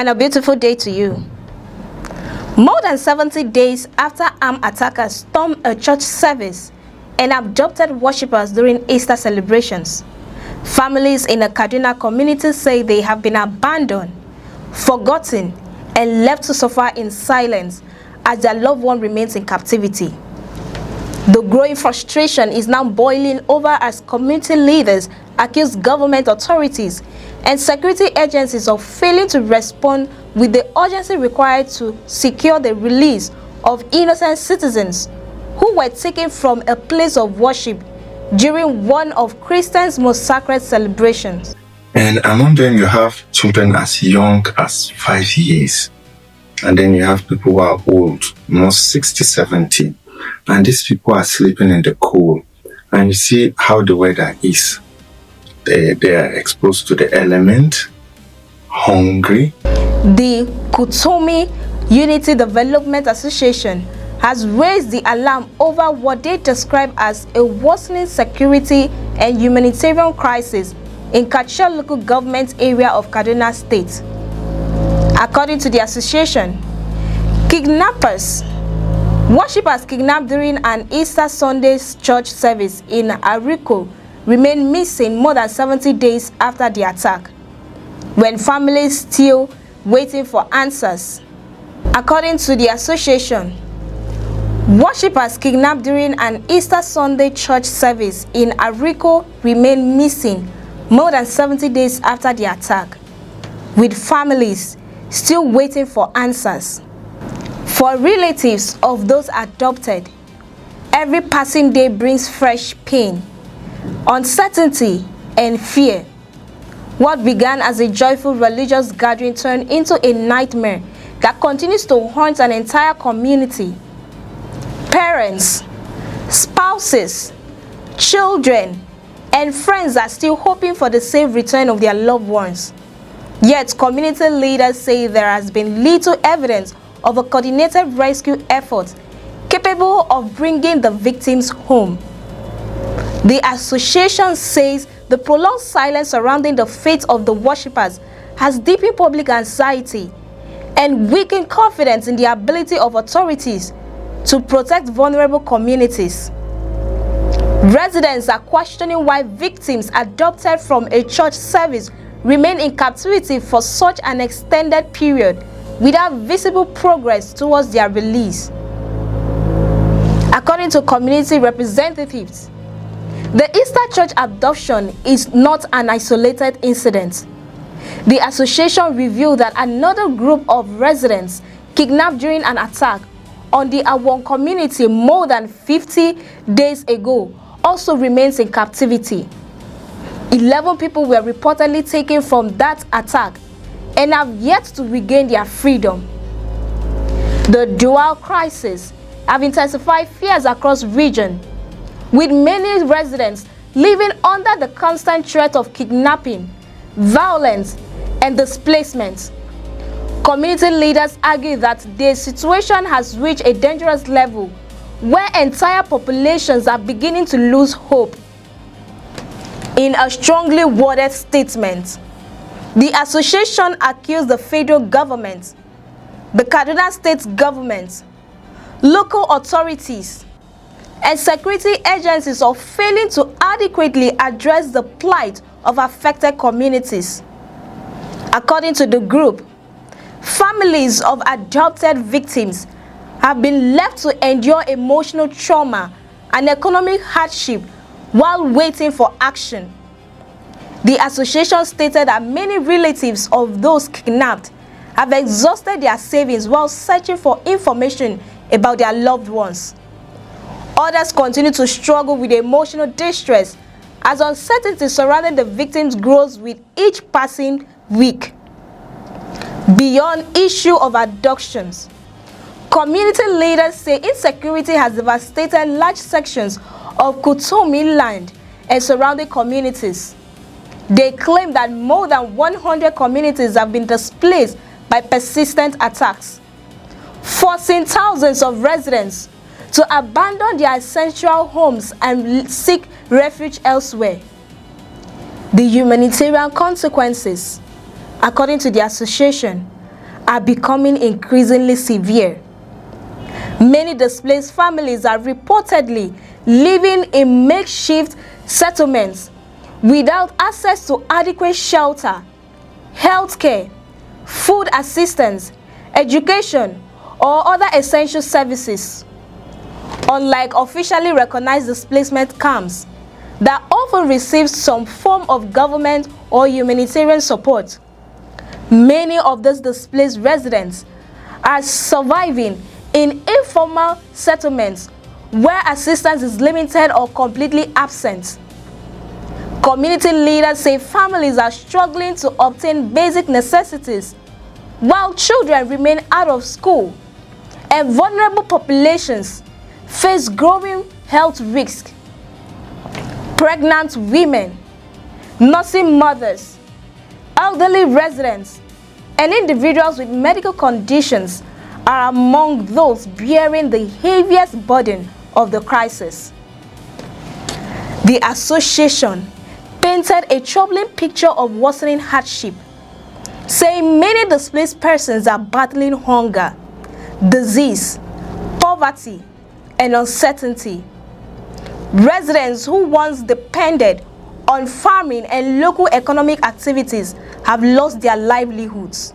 and a beautiful day to you. More than 70 days after armed attackers stormed a church service and abducted worshippers during Easter celebrations, families in a Kaduna community say they have been abandoned, forgotten, and left to suffer in silence as their loved one remains in captivity. The growing frustration is now boiling over as community leaders accuse government authorities and security agencies of failing to respond with the urgency required to secure the release of innocent citizens who were taken from a place of worship during one of Christians' most sacred celebrations. And among them, you have children as young as 5 years. And then you have people who are old, almost 60, 70. And these people are sleeping in the cold. And you see how the weather is. They are exposed to the element, hungry. The Kutomi Unity Development Association has raised the alarm over what they describe as a worsening security and humanitarian crisis in Kachel local government area of Kaduna State. According to the association, worshippers kidnapped during an Easter Sunday church service in Ariko remain missing more than 70 days after the attack, when families still waiting for answers. According to the association, worshippers kidnapped during an Easter Sunday church service in Ariko remain missing more than 70 days after the attack, with families still waiting for answers. For relatives of those adopted, every passing day brings fresh pain, uncertainty, and fear. What began as a joyful religious gathering turned into a nightmare that continues to haunt an entire community. Parents, spouses, children, and friends are still hoping for the safe return of their loved ones. Yet, community leaders say there has been little evidence of a coordinated rescue effort capable of bringing the victims home. The association says the prolonged silence surrounding the fate of the worshippers has deepened public anxiety and weakened confidence in the ability of authorities to protect vulnerable communities. Residents are questioning why victims adopted from a church service remain in captivity for such an extended period without visible progress towards their release. According to community representatives, the Easter church abduction is not an isolated incident. The association revealed that another group of residents kidnapped during an attack on the Awon community more than 50 days ago also remains in captivity. 11 people were reportedly taken from that attack and have yet to regain their freedom. The dual crisis have intensified fears across the region, with many residents living under the constant threat of kidnapping, violence, and displacement. Community leaders argue that the situation has reached a dangerous level where entire populations are beginning to lose hope. In a strongly worded statement, the association accused the federal government, the Kaduna state government, local authorities, and security agencies of failing to adequately address the plight of affected communities. According to the group, families of adopted victims have been left to endure emotional trauma and economic hardship while waiting for action. The association stated that many relatives of those kidnapped have exhausted their savings while searching for information about their loved ones. Others continue to struggle with emotional distress as uncertainty surrounding the victims grows with each passing week. Beyond issue of abductions, community leaders say insecurity has devastated large sections of Kutomi land and surrounding communities. They claim that more than 100 communities have been displaced by persistent attacks, forcing thousands of residents to abandon their ancestral homes and seek refuge elsewhere. The humanitarian consequences, according to the association, are becoming increasingly severe. Many displaced families are reportedly living in makeshift settlements without access to adequate shelter, healthcare, food assistance, education, or other essential services. Unlike officially recognized displacement camps that often receive some form of government or humanitarian support, many of those displaced residents are surviving in informal settlements where assistance is limited or completely absent. Community leaders say families are struggling to obtain basic necessities while children remain out of school, and vulnerable populations face growing health risks. Pregnant women, nursing mothers, elderly residents, and individuals with medical conditions are among those bearing the heaviest burden of the crisis. The association painted a troubling picture of worsening hardship, saying many displaced persons are battling hunger, disease, poverty, and uncertainty. Residents who once depended on farming and local economic activities have lost their livelihoods,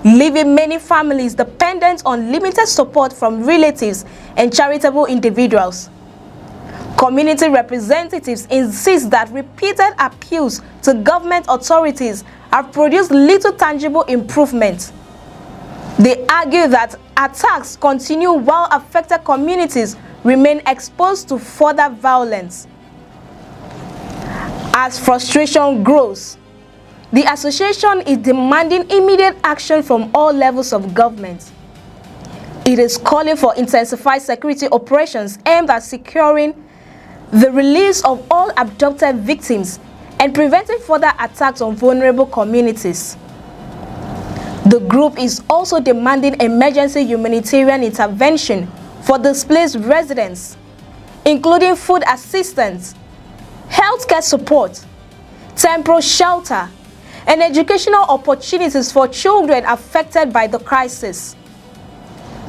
leaving many families dependent on limited support from relatives and charitable individuals. Community representatives insist that repeated appeals to government authorities have produced little tangible improvement. They argue that attacks continue while affected communities remain exposed to further violence. As frustration grows, the association is demanding immediate action from all levels of government. It is calling for intensified security operations aimed at securing the release of all abducted victims and preventing further attacks on vulnerable communities. The group is also demanding emergency humanitarian intervention for displaced residents, including food assistance, healthcare support, temporary shelter, and educational opportunities for children affected by the crisis.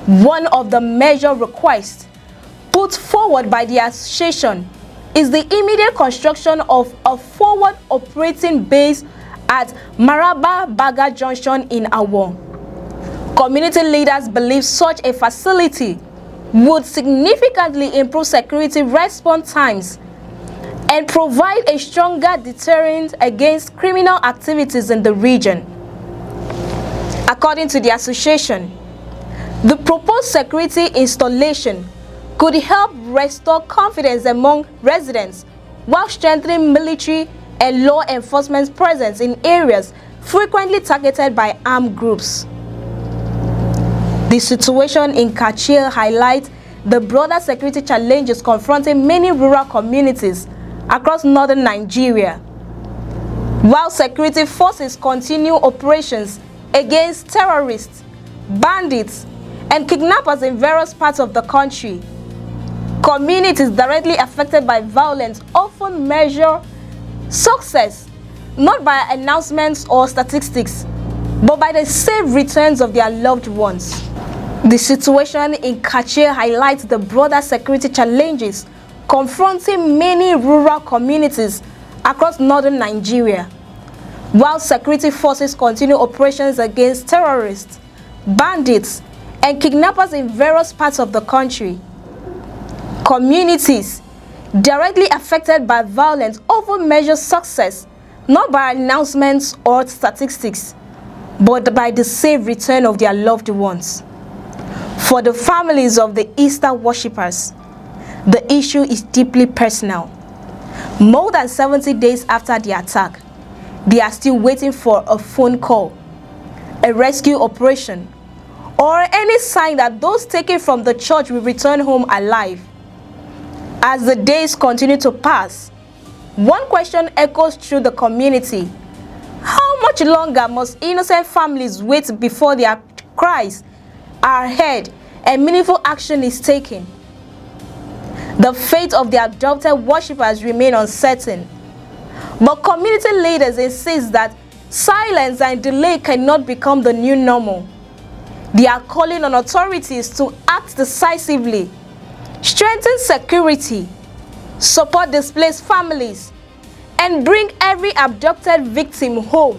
One of the major requests put forward by the association is the immediate construction of a forward operating base at Maraba Baga Junction in Awo. Community leaders believe such a facility would significantly improve security response times and provide a stronger deterrent against criminal activities in the region. According to the association, the proposed security installation could help restore confidence among residents while strengthening military and law enforcement presence in areas frequently targeted by armed groups. The situation in Kachil highlights the broader security challenges confronting many rural communities across northern Nigeria. While security forces continue operations against terrorists, bandits, and kidnappers in various parts of the country, communities directly affected by violence often measure success not by announcements or statistics, but by the safe returns of their loved ones. The situation in Kachir highlights the broader security challenges confronting many rural communities across northern Nigeria. While security forces continue operations against terrorists, bandits, and kidnappers in various parts of the country, communities directly affected by violence often measure success not by announcements or statistics, but by the safe return of their loved ones. For the families of the Easter worshippers, the issue is deeply personal. More than 70 days after the attack, they are still waiting for a phone call, a rescue operation, or any sign that those taken from the church will return home alive. As the days continue to pass, one question echoes through the community: how much longer must innocent families wait before their cries are heard and meaningful action is taken? The fate of the adopted worshippers remain uncertain, but community leaders insist that silence and delay cannot become the new normal. They are calling on authorities to act decisively, strengthen security, support displaced families, and bring every abducted victim home.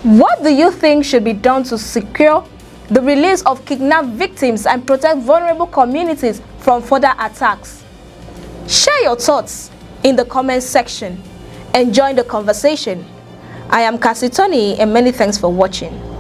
What do you think should be done to secure the release of kidnapped victims and protect vulnerable communities from further attacks? Share your thoughts in the comments section and join the conversation. I am Cassie Tony, and many thanks for watching.